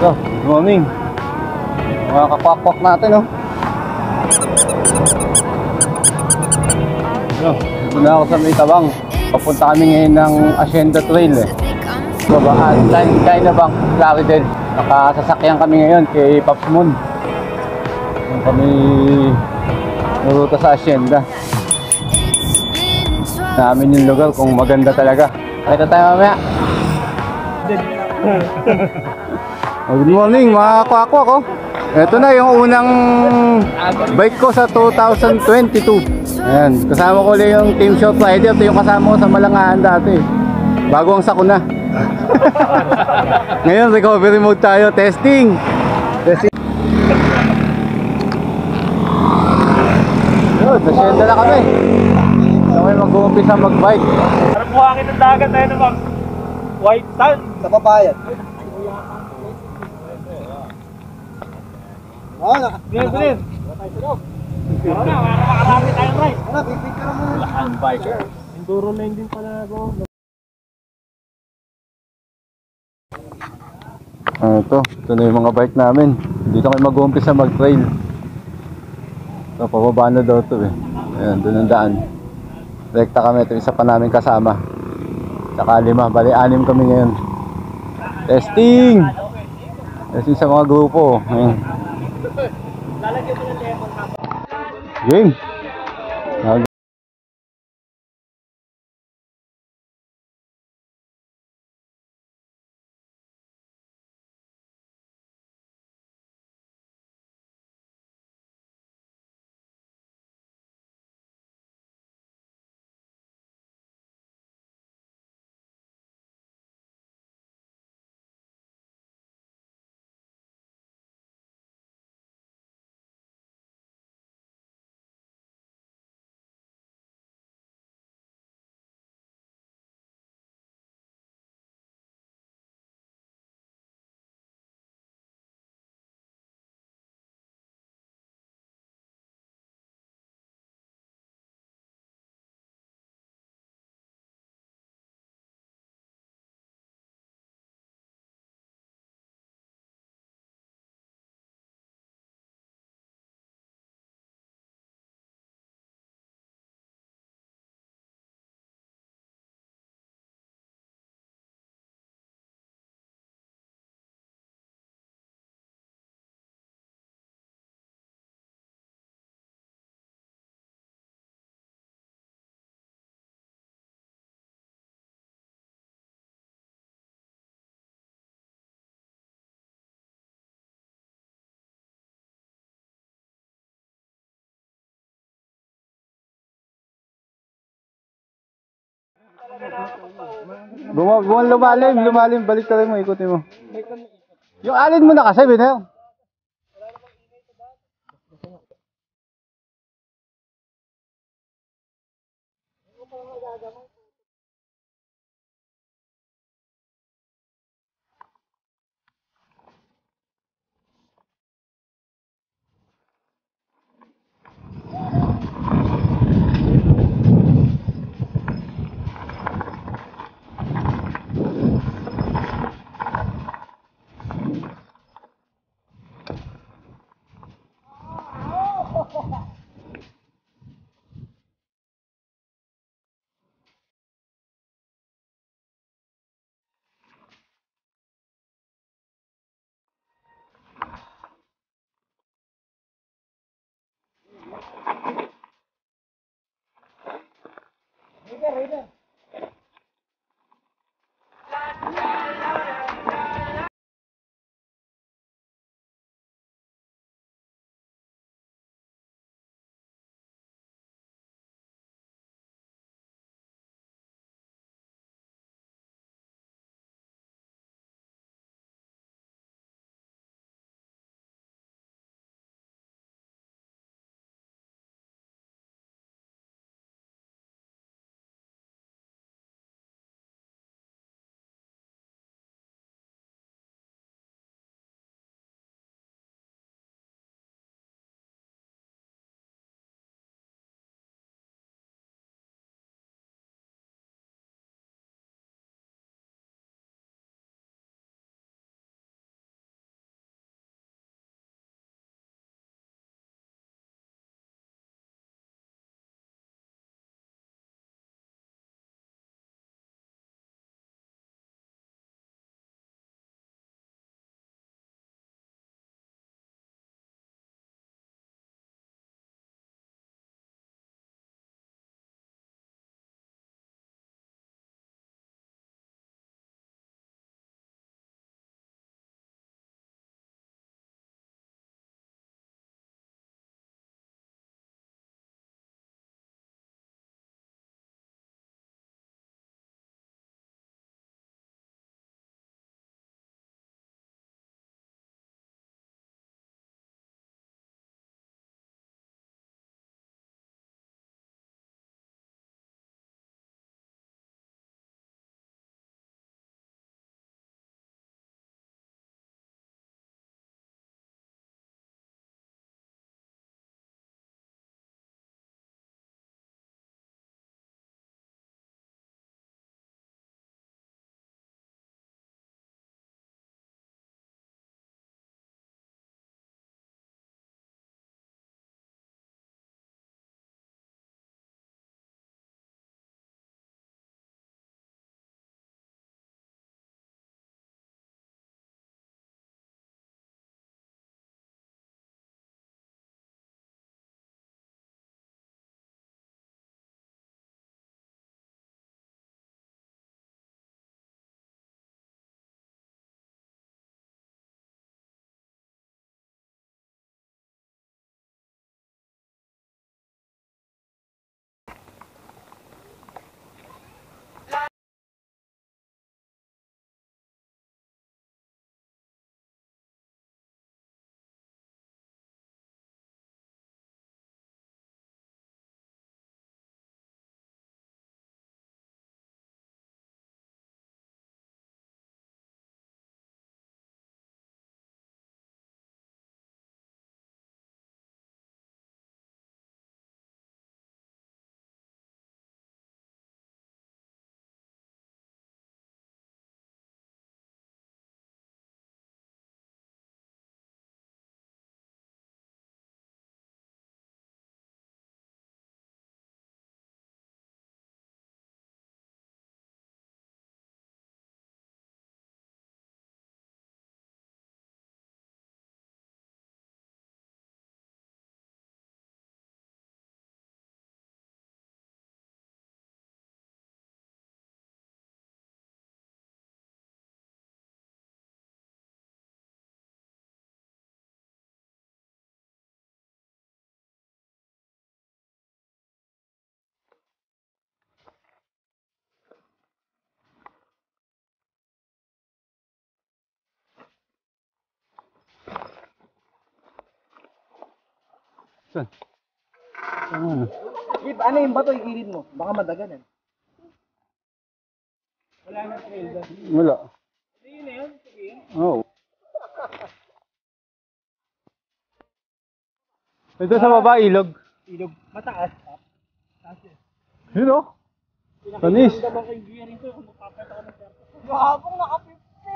So, good morning. Mga kakwakwak natin, no? So, ito na ako sa may tabang. Papunta kami ngayon ng Hacienda Trail, eh. Babaan, Cainabang, Plaridel. Nakasasakyan kami ngayon kay Pops Moon. Kami naruta sa Hacienda. Namin yung lugar kung maganda talaga. Kita tayo mamaya. Good morning mga kwakwak, oh. Ito na yung unang bike ko sa 2022. Ayan, kasama ko ulit yung Team Short Rider. Ito yung kasama ko sa Malangaan dati. Bago ang sakuna. Ngayon recovery mode tayo. Testing. Yun, nasyenda na kami. Kami mag-uumpisa mag-bike. Para buhangin ng dagat tayo naman. White sand sa babayan. Bilin. Tara na, makakarami tayong ride. Tara, pipicture mo. Lahan biker. Enduro lane din pala ako. Ito na yung mga bike namin. Dito kami mag-uumpisa mag-trail. So, pababa na daw ito, eh. Ayan, doon ang daan. Rekta kami. Ito isa pa namin kasama. Saka 5, bali 6 kami ngayon. Testing sa mga grupo. Ayan. Game. Lumalim, balik talaga mo, ikutin mo. Yung alin mo na kasi, Binayo. Saan? Ano? Ano yung bato igilid mo? Baka madagan eh. Wala nang trail doon. Wala. Yun na yun. Sige yun. Oo. Ito sa baba, ilog. Ilog. Mataas. Taas eh. Yun o. Tanis. Pinakailangan ko yung gear ito. Kung magpapet ako ng serpo. Gabong naka-50!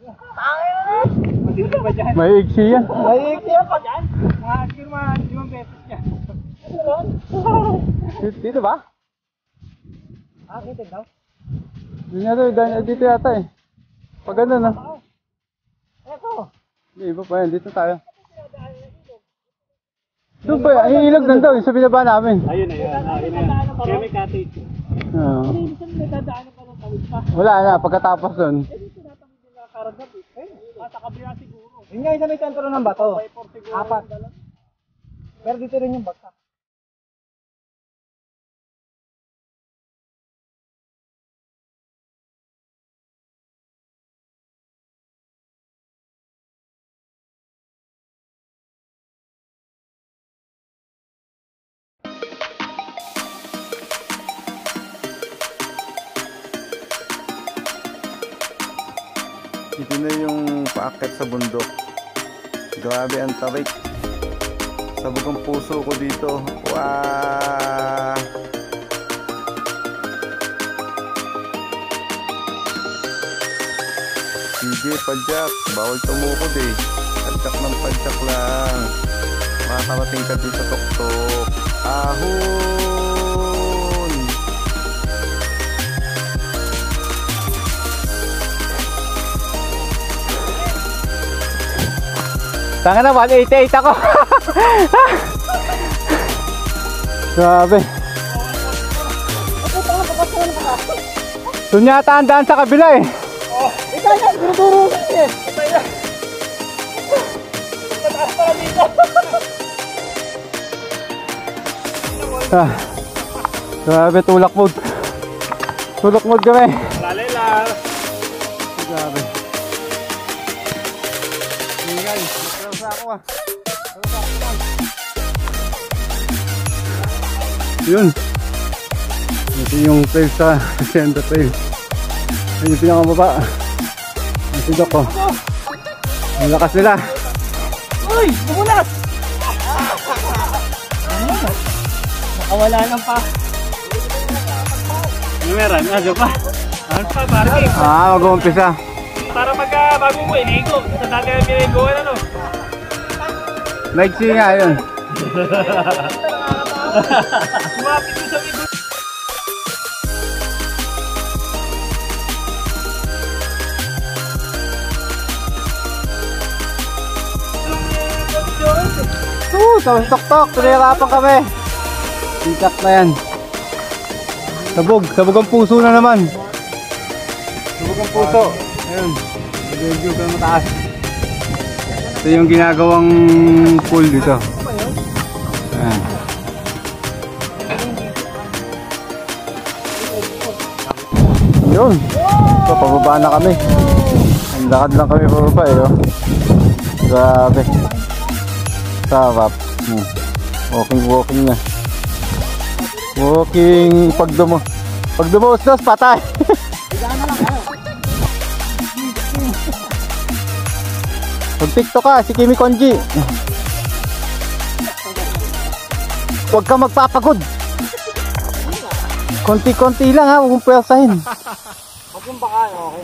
Tangin na! Matindi ba dyan? May iksi yan. May ikya pa dyan? Mga siguro mga 5 pesos niya. Ano yun? Dito ba? Kita daw? Dito yata eh. Pag ano na. Eto. Hindi, iba pa yan. Dito tayo. Doon pa, yung ilog nandun, yung sa binaba namin. Ayun na yun. Kaya may cottage. Oo. Hindi saan may dadaanan pa ng tawid pa. Wala na, pagkatapos doon. Dito natamid nila karagap eh. Sa kabila siguro. Yun nga isa may sentro ng bato. Apat. Pero dito rin yung bagsak. Ito na yung paakyat sa bundok. Grabe ang tarik. Sabog ang puso ko dito. Wow! Sige, padyak. Bawal tumukod eh. Padyak ng padyak lang. Makakarating ka dito sa tuktok. Ahon! Tanga na, 188 ako. Grabe. Doon yata ang daan sa kabila eh. Ito yan, duruduro eh. Ito yan. Mataas para dito. Grabe, tulak mode. Tulak mode kami. Lalilar. Grabe. Ingay, nagkarosa ako ah. Yun. Ito yung trail sa Hacienda Trail. Ayun yung pinakamababa. Ang sidok ko. Ang lakas nila. Uy! Bumulas! Nakawala lang pa. Ano meron? Ano pa? Ano pa? Parking. Mag-uumpisa. Para bago mo iligo. Sa dati na piniligoan ano? Maiksi nga yun. Sumapit mo sa video. Tapos tok-tok. Pinahirapan kami. Sikat na yan. Sabog ang puso na naman. Sabog ang puso. Ayun. Medyo ka mataas. Ito yung ginagawang pool dito. Ayan. Yun. So, pababa na kami. Ang lakad lang kami pababa eh. Oh. Grabe. Sarap. Walking na. Walking. Pag dumuos-dos, patay. Pag TikTok ka, si Kimi Konji. Huwag ka magpapagod. Konti-konti lang ha, huwag mong pwersahin. Huwag yung baka, okay?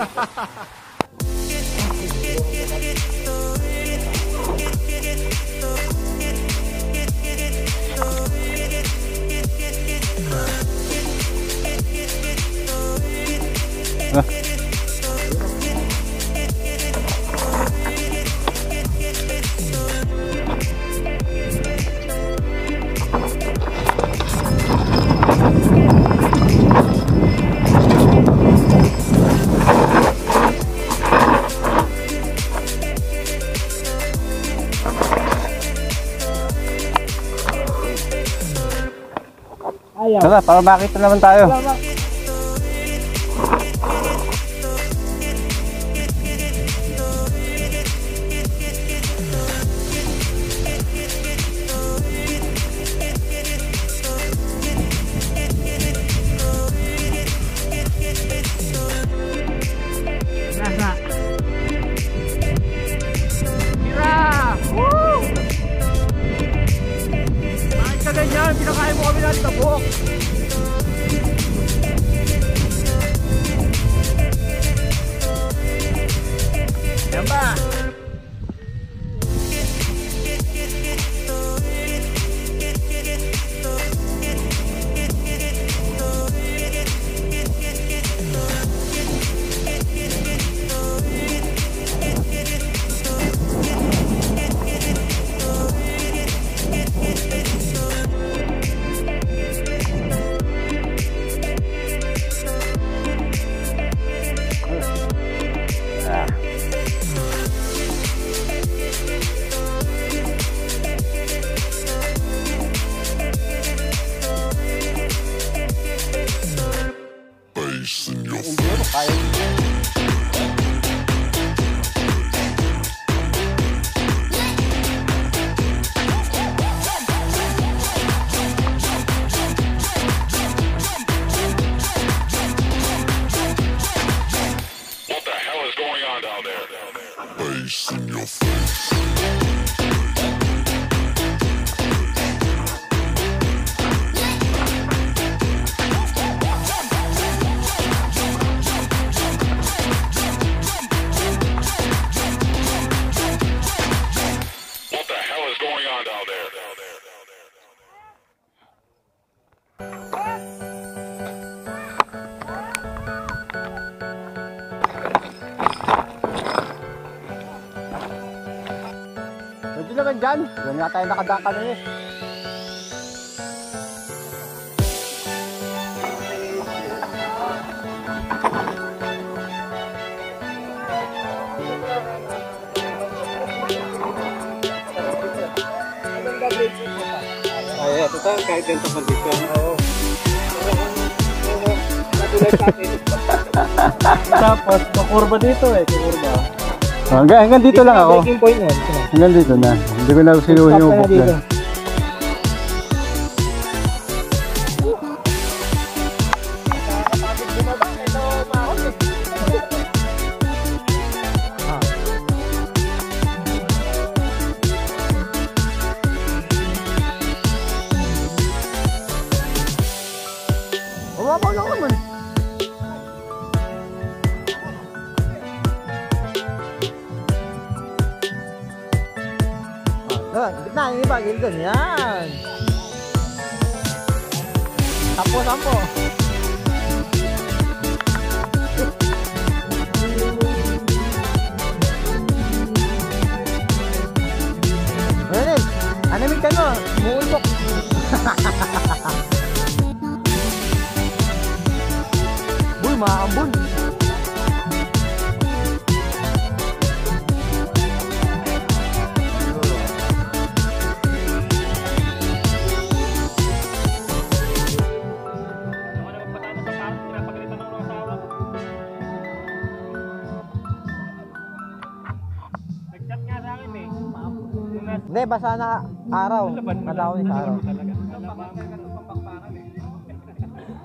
Tara, para makita naman tayo. yan, pinakain mo kami natin sa buhok. Yan ba? Medyo naman dyan. Diyan nga tayo nakadaka na eh. Ay, ito tayo kahit ganito condition. Oo. Natulad natin. Tapos, kukurba dito eh. Kukurba. Hanggang dito lang ako. Breaking point nun. Hanggang dito na. Hindi ko na sinuhin yung Stop ka na dito. buklan. Mababaw lang naman. Doon, gitna, yung iba, gildan. Yan. Sampo. Ayan, anamig ka no, muulok. Uy, makakambun. Hindi, basa na araw. Nadawin sa araw.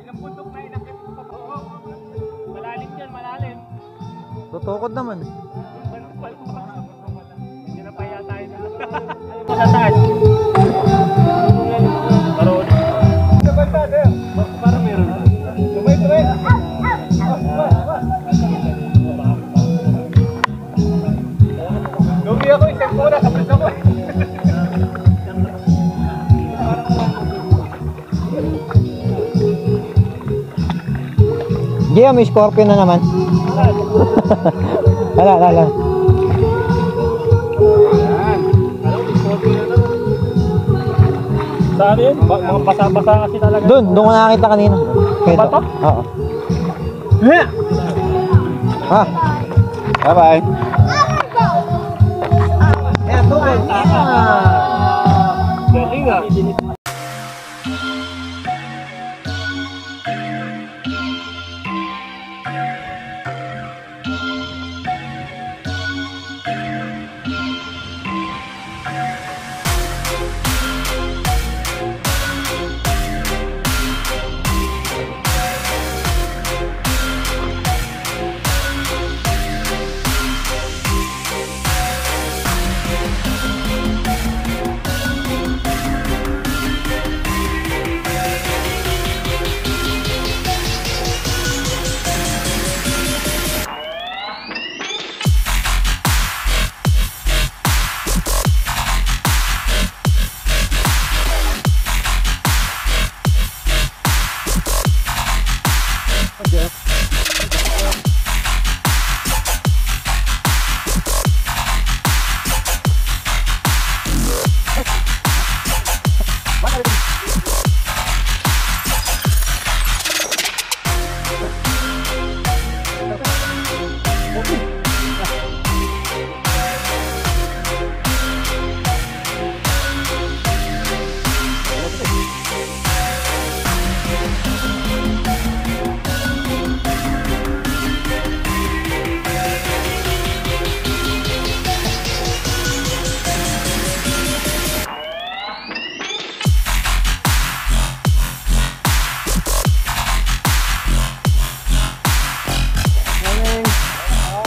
Ilang bundok na inakit mo pa po. Malalim yan, malalim. Tutukod naman. Hindi na paya tayo na. Ano sa taas? Parang. Parang meron. Tumay. Lugi ako, isang pura, kapit ako eh. Gio, may scorpion na naman. Wala. Saan yun? Mga basa-basa kasi talaga. Doon ko nakakita kanina. Bato? Oo. Ha? Bye-bye. Ayan, tukod. Galing ah.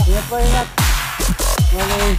Ingat po, ingat. Morning.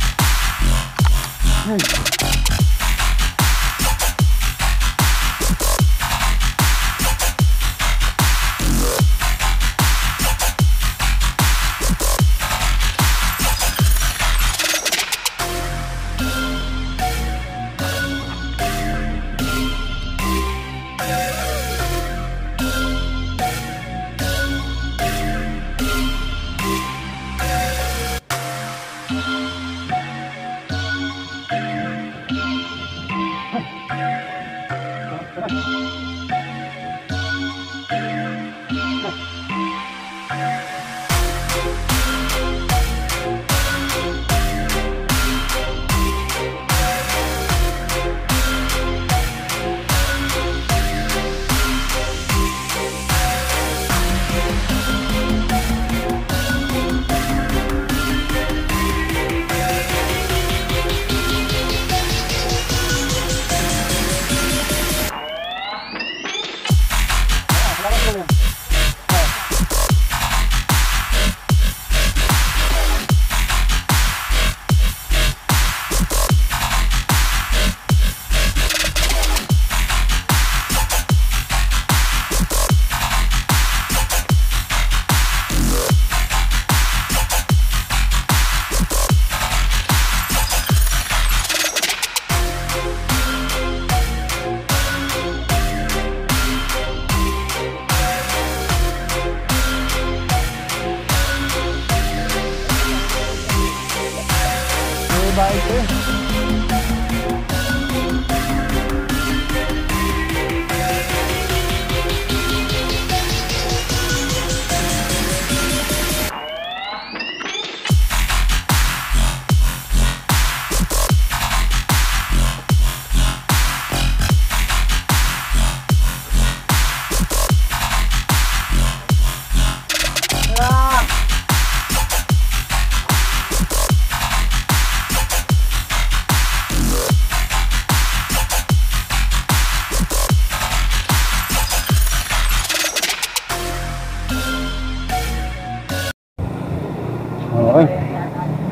Okay.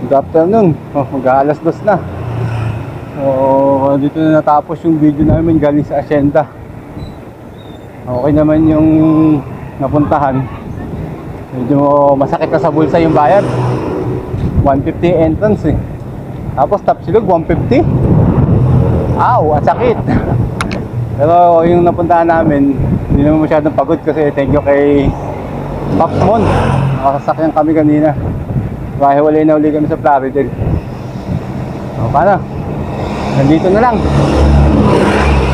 Good afternoon. Mag-aalas 2 na. So, dito na natapos yung video namin galing sa Hacienda. Okay naman yung napuntahan. Medyo masakit na sa bulsa yung bayad. 150 entrance eh. Tapos Tapsilog 150. Aw, ang sakit. Pero yung napuntahan namin, hindi naman masyadong pagod kasi thank you kay Pops Mon. Nakasakyan kami kanina. Mahiwalay na uli kami sa Plaridel. O, paano? Nandito na lang.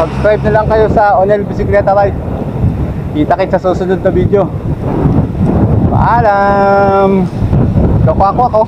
Subscribe na lang kayo sa Onel Bisikleta Ride. Kita-kits sa susunod na video. Paalam! Ako.